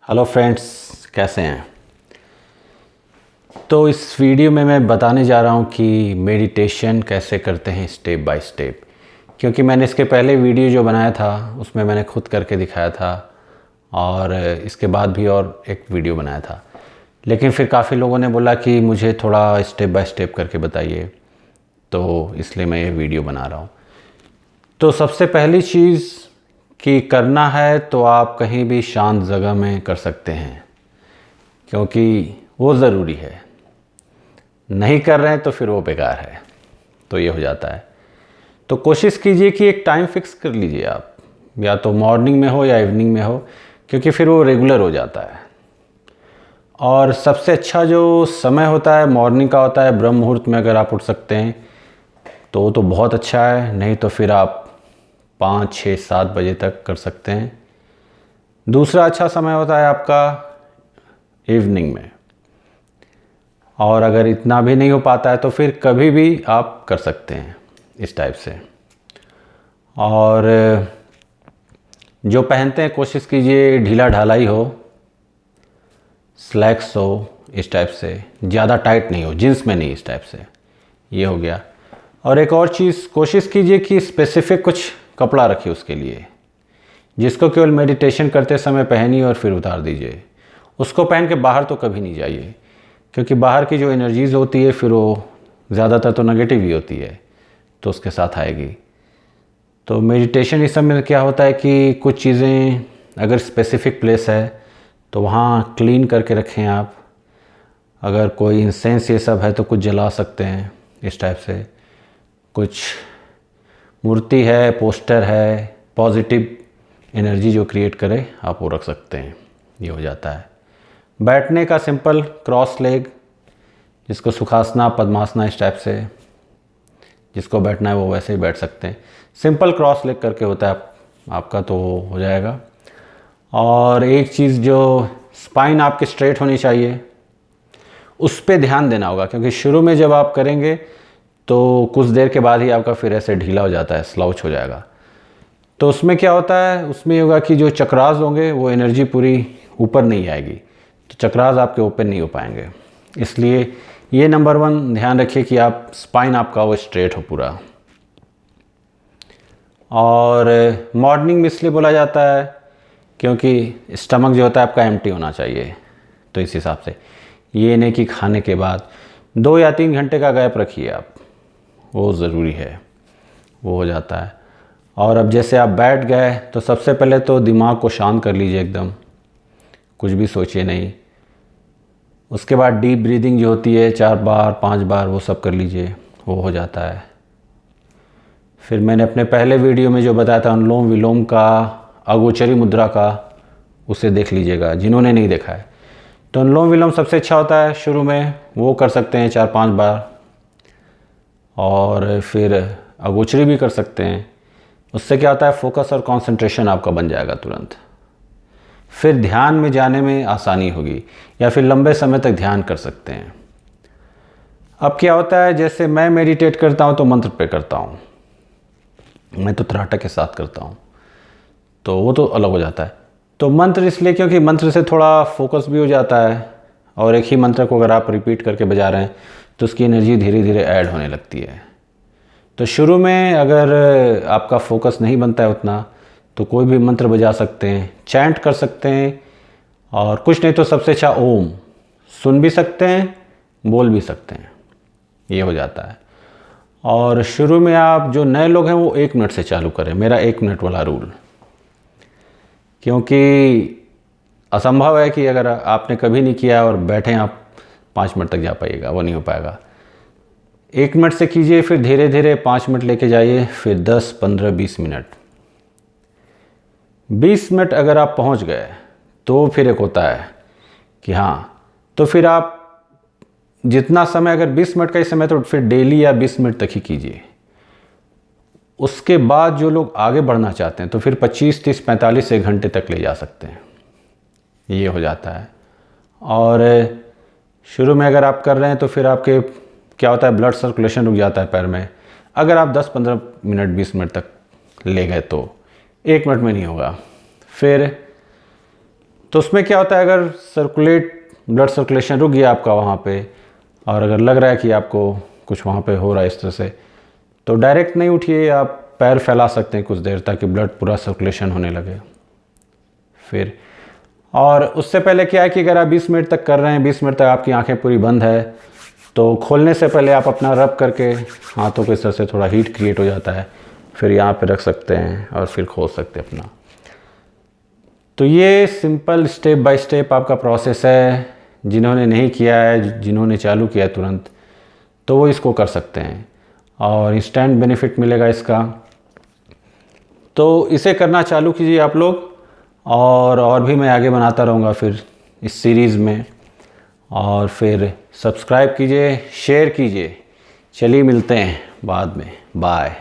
Hello friends, कैसे हैं। तो इस वीडियो में मैं बताने जा रहा हूँ कि मेडिटेशन कैसे करते हैं स्टेप बाय स्टेप। क्योंकि मैंने इसके पहले वीडियो जो बनाया था उसमें मैंने खुद करके दिखाया था और इसके बाद भी और एक वीडियो बनाया था, लेकिन फिर काफ़ी लोगों ने बोला कि मुझे थोड़ा स्टेप बाय स्टेप करके बताइए, तो इसलिए मैं ये वीडियो बना रहा हूँ। तो सबसे पहली चीज़ कि करना है तो आप कहीं भी शांत जगह में कर सकते हैं, क्योंकि वो ज़रूरी है। नहीं कर रहे हैं तो फिर वो बेकार है, तो ये हो जाता है। तो कोशिश कीजिए कि एक टाइम फिक्स कर लीजिए आप, या तो मॉर्निंग में हो या इवनिंग में हो, क्योंकि फिर वो रेगुलर हो जाता है। और सबसे अच्छा जो समय होता है मॉर्निंग का होता है। ब्रह्म मुहूर्त में अगर आप उठ सकते हैं तो बहुत अच्छा है, नहीं तो फिर आप 5, 6, 7 बजे तक कर सकते हैं। दूसरा अच्छा समय होता है आपका इवनिंग में, और अगर इतना भी नहीं हो पाता है तो फिर कभी भी आप कर सकते हैं इस टाइप से। और जो पहनते हैं कोशिश कीजिए ढीला ढाला ही हो, स्लैक्स हो, इस टाइप से, ज़्यादा टाइट नहीं हो, जींस में नहीं, इस टाइप से। ये हो गया। और एक और चीज़, कोशिश कीजिए कि स्पेसिफिक कुछ कपड़ा रखिए उसके लिए, जिसको केवल मेडिटेशन करते समय पहनिए और फिर उतार दीजिए। उसको पहन के बाहर तो कभी नहीं जाइए, क्योंकि बाहर की जो एनर्जीज़ होती है फिर वो ज़्यादातर तो नेगेटिव ही होती है, तो उसके साथ आएगी। तो मेडिटेशन इस समय क्या होता है कि कुछ चीज़ें अगर स्पेसिफिक प्लेस है तो वहाँ क्लीन करके रखें आप। अगर कोई इंसेंस ये सब है तो कुछ जला सकते हैं इस टाइप से। कुछ मूर्ति है, पोस्टर है, पॉजिटिव एनर्जी जो क्रिएट करे आप वो रख सकते हैं। ये हो जाता है। बैठने का सिंपल क्रॉस लेग, जिसको सुखासना, पद्मासना, इस टाइप से जिसको बैठना है वो वैसे ही बैठ सकते हैं। सिंपल क्रॉस लेग करके होता है आपका, तो हो जाएगा। और एक चीज़, जो स्पाइन आपकी स्ट्रेट होनी चाहिए, उस पर ध्यान देना होगा, क्योंकि शुरू में जब आप करेंगे तो कुछ देर के बाद ही आपका फिर ऐसे ढीला हो जाता है, स्लाउच हो जाएगा। तो उसमें क्या होता है, उसमें ये होगा कि जो चक्रास होंगे वो एनर्जी पूरी ऊपर नहीं आएगी, तो चक्रास आपके ओपन नहीं हो पाएंगे। इसलिए ये नंबर 1 ध्यान रखिए कि आप स्पाइन आपका वो स्ट्रेट हो पूरा। और मॉर्निंग में इसलिए बोला जाता है क्योंकि स्टमक जो होता है आपका एम्प्टी होना चाहिए, तो इस हिसाब से। ये नहीं कि खाने के बाद 2 या 3 घंटे का गैप रखिए आप, वो ज़रूरी है, वो हो जाता है। और अब जैसे आप बैठ गए तो सबसे पहले तो दिमाग को शांत कर लीजिए एकदम, कुछ भी सोचिए नहीं। उसके बाद डीप ब्रीदिंग जो होती है 4 बार 5 बार वो सब कर लीजिए, वो हो जाता है। फिर मैंने अपने पहले वीडियो में जो बताया था अनुलोम विलोम का, अगोचरी मुद्रा का, उसे देख लीजिएगा जिन्होंने नहीं देखा है। तो अनुलोम विलोम सबसे अच्छा होता है शुरू में, वो कर सकते हैं 4-5 बार। और फिर अगोचरी भी कर सकते हैं। उससे क्या होता है, फोकस और कंसंट्रेशन आपका बन जाएगा तुरंत। फिर ध्यान में जाने में आसानी होगी, या फिर लंबे समय तक ध्यान कर सकते हैं। अब क्या होता है, जैसे मैं मेडिटेट करता हूँ तो मंत्र पे करता हूँ, मैं तो त्राटक के साथ करता हूँ, तो वो तो अलग हो जाता है। तो मंत्र इसलिए क्योंकि मंत्र से थोड़ा फोकस भी हो जाता है, और एक ही मंत्र को अगर आप रिपीट करके बजा रहे हैं तो उसकी एनर्जी धीरे धीरे ऐड होने लगती है। तो शुरू में अगर आपका फोकस नहीं बनता है उतना, तो कोई भी मंत्र बजा सकते हैं, चैंट कर सकते हैं, और कुछ नहीं तो सबसे अच्छा ओम सुन भी सकते हैं, बोल भी सकते हैं, ये हो जाता है। और शुरू में आप जो नए लोग हैं वो 1 मिनट से चालू करें, मेरा 1 मिनट वाला रूल। क्योंकि असंभव है कि अगर आपने कभी नहीं किया और बैठे आप 5 मिनट तक जा पाइएगा, वो नहीं हो पाएगा। 1 मिनट से कीजिए, फिर धीरे धीरे 5 मिनट लेके जाइए, फिर 10, 15, 20 मिनट। 20 मिनट अगर आप पहुंच गए तो फिर एक होता है कि हाँ, तो फिर आप जितना समय, अगर 20 मिनट का ही समय, तो फिर डेली या 20 मिनट तक ही कीजिए। उसके बाद जो लोग आगे बढ़ना चाहते हैं तो फिर 25, 30, 45 1 घंटे तक ले जा सकते हैं, ये हो जाता है। और शुरू में अगर आप कर रहे हैं तो फिर आपके क्या होता है, ब्लड सर्कुलेशन रुक जाता है पैर में। अगर आप 10-15 मिनट 20 मिनट तक ले गए तो 1 मिनट में नहीं होगा। फिर तो उसमें क्या होता है, अगर ब्लड सर्कुलेशन रुक गया आपका वहाँ पे, और अगर लग रहा है कि आपको कुछ वहाँ पे हो रहा है इस तरह से, तो डायरेक्ट नहीं उठिए, आप पैर फैला सकते हैं कुछ देर ताकि ब्लड पूरा सर्कुलेशन होने लगे फिर। और उससे पहले क्या है कि अगर आप 20 मिनट तक कर रहे हैं, 20 मिनट तक आपकी आंखें पूरी बंद है, तो खोलने से पहले आप अपना रब करके हाथों के इस तरह से थोड़ा हीट क्रिएट हो जाता है, फिर यहाँ पे रख सकते हैं और फिर खोल सकते हैं अपना। तो ये सिंपल स्टेप बाय स्टेप आपका प्रोसेस है। जिन्होंने नहीं किया है, जिन्होंने चालू किया है तुरंत, तो वो इसको कर सकते हैं और इंस्टेंट बेनिफिट मिलेगा इसका। तो इसे करना चालू कीजिए आप लोग, और भी मैं आगे बनाता रहूँगा फिर इस सीरीज़ में। और फिर सब्सक्राइब कीजिए, शेयर कीजिए। चलिए मिलते हैं बाद में, बाय।